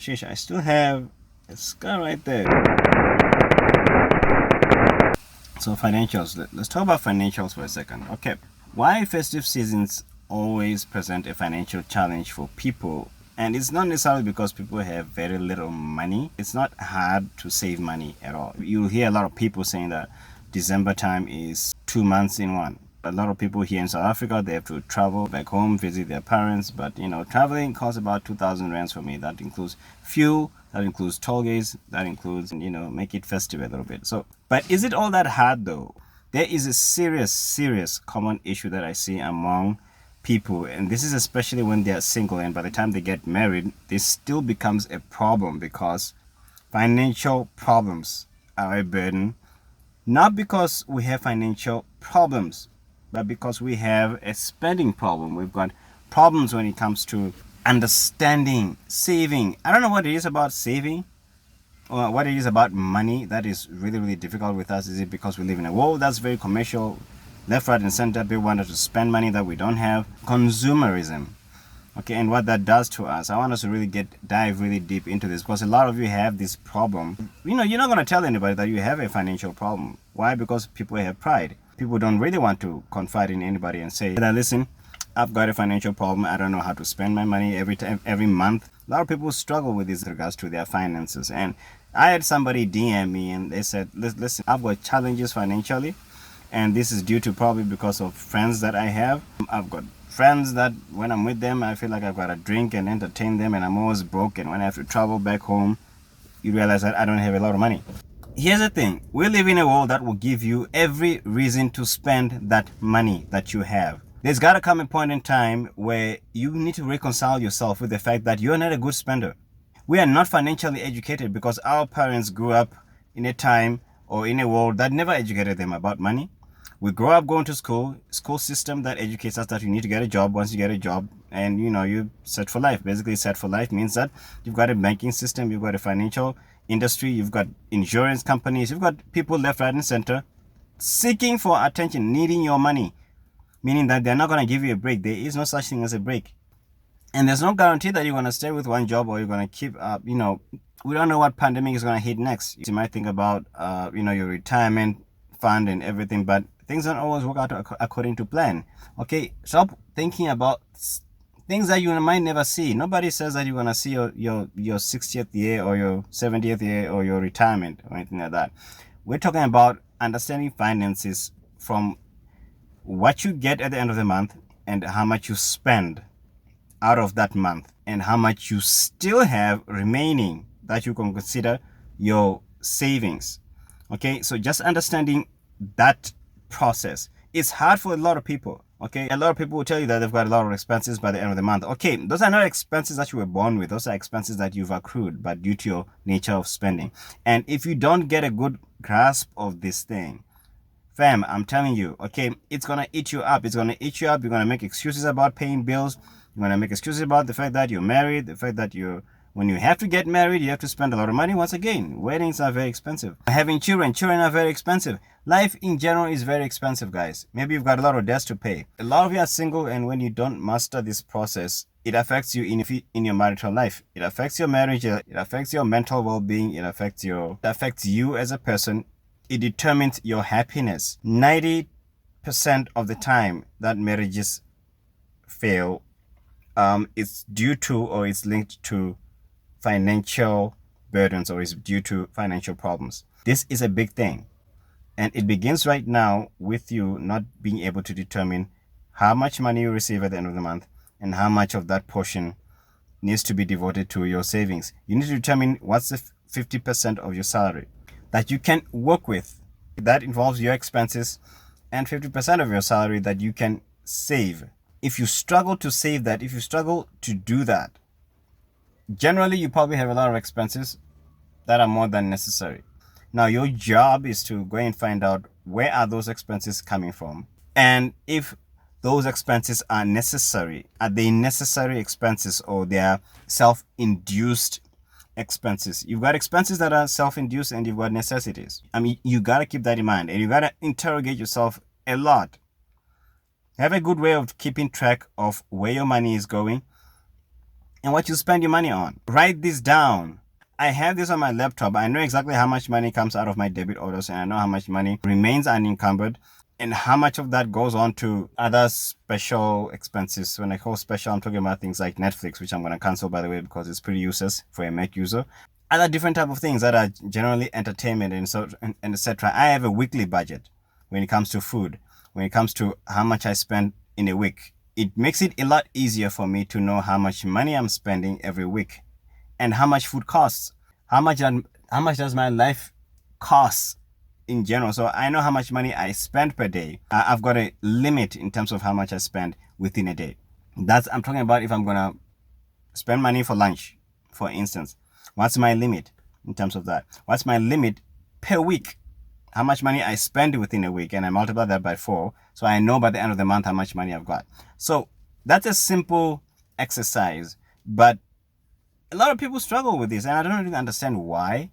Sheesh, I still have a scar right there. So financials. Let's talk about financials for a second. Okay. Why festive seasons always present a financial challenge for people? And it's not necessarily because people have very little money. It's not hard to save money at all. You'll hear a lot of people saying that December time is 2 months in one. A lot of people here in South Africa, they have to travel back home, visit their parents. But traveling costs about 2,000 rands for me. That includes fuel, that includes toll gates, that includes, make it festive a little bit. So, but is it all that hard though? There is a serious common issue that I see among people, and this is especially when they're single, and by the time they get married, this still becomes a problem because financial problems are a burden, not because we have financial problems, but because we have a spending problem. We've got problems when it comes to understanding saving. I don't know what it is about saving or what it is about money that is really difficult with us. Is it because we live in a world that's very commercial? Left, right, and center, people want us to spend money that we don't have. Consumerism. Okay, and what that does to us. I want us to really dive really deep into this because a lot of you have this problem. You're not going to tell anybody that you have a financial problem. Why? Because people have pride. People don't really want to confide in anybody and say that, listen, I've got a financial problem. I don't know how to spend my money every month. A lot of people struggle with this in regards to their finances. And I had somebody DM me and they said, listen, I've got challenges financially. And this is due to probably because of friends that I have. I've got friends that when I'm with them, I feel like I've got to drink and entertain them, and I'm always broke. And when I have to travel back home, you realize that I don't have a lot of money. Here's the thing. We live in a world that will give you every reason to spend that money that you have. There's got to come a point in time where you need to reconcile yourself with the fact that you're not a good spender. We are not financially educated because our parents grew up in a time or in a world that never educated them about money. We grow up going to school system that educates us that you need to get a job. Once you get a job and you're set for life. Basically, set for life means that you've got a banking system, you've got a financial industry, you've got insurance companies, you've got people left, right, and center seeking for attention, needing your money, meaning that they're not going to give you a break. There is no such thing as a break. And there's no guarantee that you're going to stay with one job or you're going to keep up, we don't know what pandemic is going to hit next. You might think about, your retirement fund and everything, but things don't always work out according to plan. Okay, stop thinking about things that you might never see. Nobody says that you're going to see your 60th year or your 70th year or your retirement or anything like that. We're talking about understanding finances from what you get at the end of the month and how much you spend out of that month and how much you still have remaining that you can consider your savings. Okay, so just understanding that process. It's hard for a lot of people. Okay, a lot of people will tell you that they've got a lot of expenses by the end of the month. Okay, those are not expenses that you were born with. Those are expenses that you've accrued, but due to your nature of spending. And if you don't get a good grasp of this thing, fam, I'm telling you, okay, it's gonna eat you up. It's gonna eat you up. You're gonna make excuses about paying bills. You're gonna make excuses about the fact that you're married, the fact that when you have to get married, you have to spend a lot of money. Once again, weddings are very expensive. Having children are very expensive. Life in general is very expensive, guys. Maybe you've got a lot of debts to pay. A lot of you are single, and when you don't master this process, it affects you in your marital life. It affects your marriage. It affects your mental well-being. It affects you as a person. It determines your happiness. 90% of the time that marriages fail, it's due to or it's linked to financial burdens or is due to financial problems. This is a big thing. And it begins right now with you not being able to determine how much money you receive at the end of the month and how much of that portion needs to be devoted to your savings. You need to determine what's the 50% of your salary that you can work with. That involves your expenses and 50% of your salary that you can save. If you struggle to save that, if you struggle to do that, generally you probably have a lot of expenses that are more than necessary. Now your job is to go and find out where are those expenses coming from, and if those expenses are necessary, are they necessary expenses or they are self-induced expenses? You've got expenses that are self-induced and you've got necessities. I mean, you got to keep that in mind, and you got to interrogate yourself a lot. Have a good way of keeping track of where your money is going and what you spend your money on. Write this down. I have this on my laptop. I know exactly how much money comes out of my debit orders, and I know how much money remains unencumbered, and how much of that goes on to other special expenses. When I call special, I'm talking about things like Netflix, which I'm going to cancel, by the way, because it's pretty useless for a Mac user. Other different type of things that are generally entertainment and etc. I have a weekly budget when it comes to food, when it comes to how much I spend in a week. It makes it a lot easier for me to know how much money I'm spending every week and how much food costs. How much does my life cost in general? So I know how much money I spend per day. I've got a limit in terms of how much I spend within a day. I'm talking about if I'm gonna spend money for lunch, for instance. What's my limit in terms of that? What's my limit per week? How much money I spend within a week, and I multiply that by 4, so I know by the end of the month how much money I've got. So that's a simple exercise, but a lot of people struggle with this, and I don't really understand why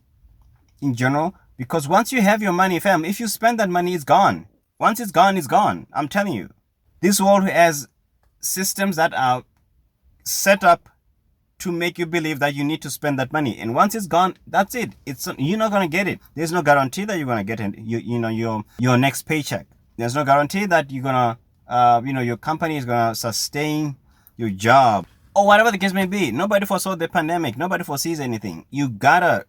in general, because once you have your money, fam, if you spend that money, it's gone. Once it's gone, it's gone. I'm telling you. This world has systems that are set up to make you believe that you need to spend that money, and once it's gone, that's it. You're not gonna get it. There's no guarantee that you're gonna get it. Your next paycheck. There's no guarantee that you're gonna your company is gonna sustain your job or whatever the case may be. Nobody foresaw the pandemic. Nobody foresees anything. You got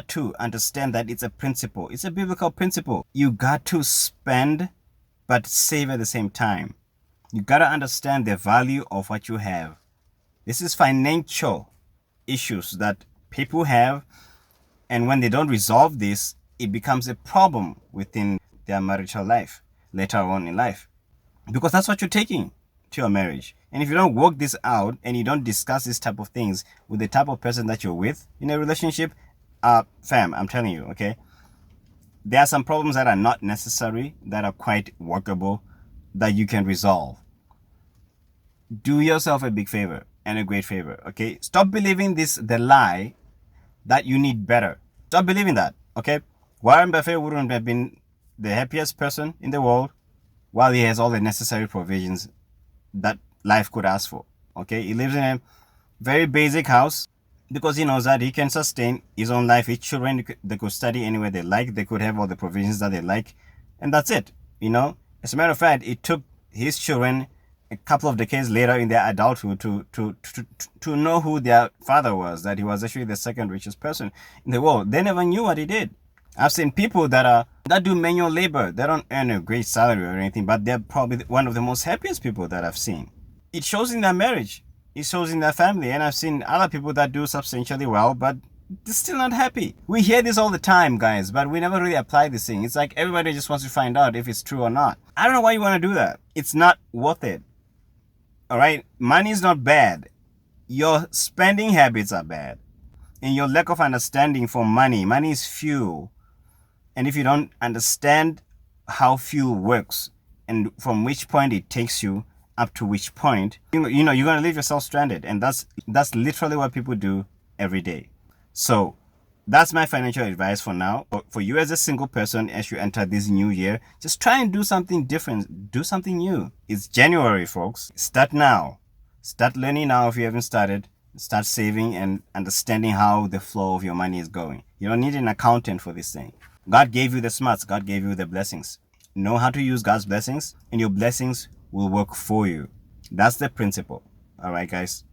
to understand that it's a principle. It's a biblical principle. You got to spend but save at the same time. You got to understand the value of what you have. This is financial issues that people have, and when they don't resolve this, it becomes a problem within their marital life later on in life, because that's what you're taking to your marriage. And if you don't work this out and you don't discuss this type of things with the type of person that you're with in a relationship, fam, I'm telling you, okay, there are some problems that are not necessary, that are quite workable, that you can resolve. Do yourself a big favor and a great favor, okay? Stop believing the lie that you need better. Stop believing that, okay? Warren Buffett wouldn't have been the happiest person in the world while he has all the necessary provisions that life could ask for, okay? He lives in a very basic house because he knows that he can sustain his own life. His children, they could study anywhere they like. They could have all the provisions that they like, and that's it, As a matter of fact, it took his children a couple of decades later in their adulthood to know who their father was, that he was actually the second richest person in the world. They never knew what he did. I've seen people that do manual labor. They don't earn a great salary or anything, but they're probably one of the most happiest people that I've seen. It shows in their marriage. It shows in their family. And I've seen other people that do substantially well, but they're still not happy. We hear this all the time, guys, but we never really apply this thing. It's like everybody just wants to find out if it's true or not. I don't know why you want to do that. It's not worth it. All right, money is not bad. Your spending habits are bad. And your lack of understanding for money. Money is fuel. And if you don't understand how fuel works and from which point it takes you up to which point, you're going to leave yourself stranded. And that's literally what people do every day. So that's my financial advice for now. For you as a single person, as you enter this new year, just try and do something different. Do something new. It's January, folks. Start now. Start learning now if you haven't started. Start saving and understanding how the flow of your money is going. You don't need an accountant for this thing. God gave you the smarts. God gave you the blessings. Know how to use God's blessings, and your blessings will work for you. That's the principle. All right, guys.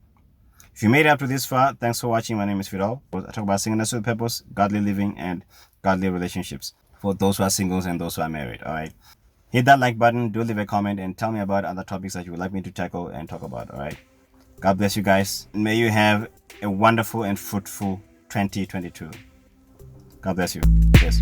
If you made it up to this far, thanks for watching. My name is Fidel. I talk about singleness with purpose, godly living, and godly relationships for those who are singles and those who are married. All right. Hit that like button. Do leave a comment and tell me about other topics that you would like me to tackle and talk about. All right. God bless you guys. May you have a wonderful and fruitful 2022. God bless you. Yes.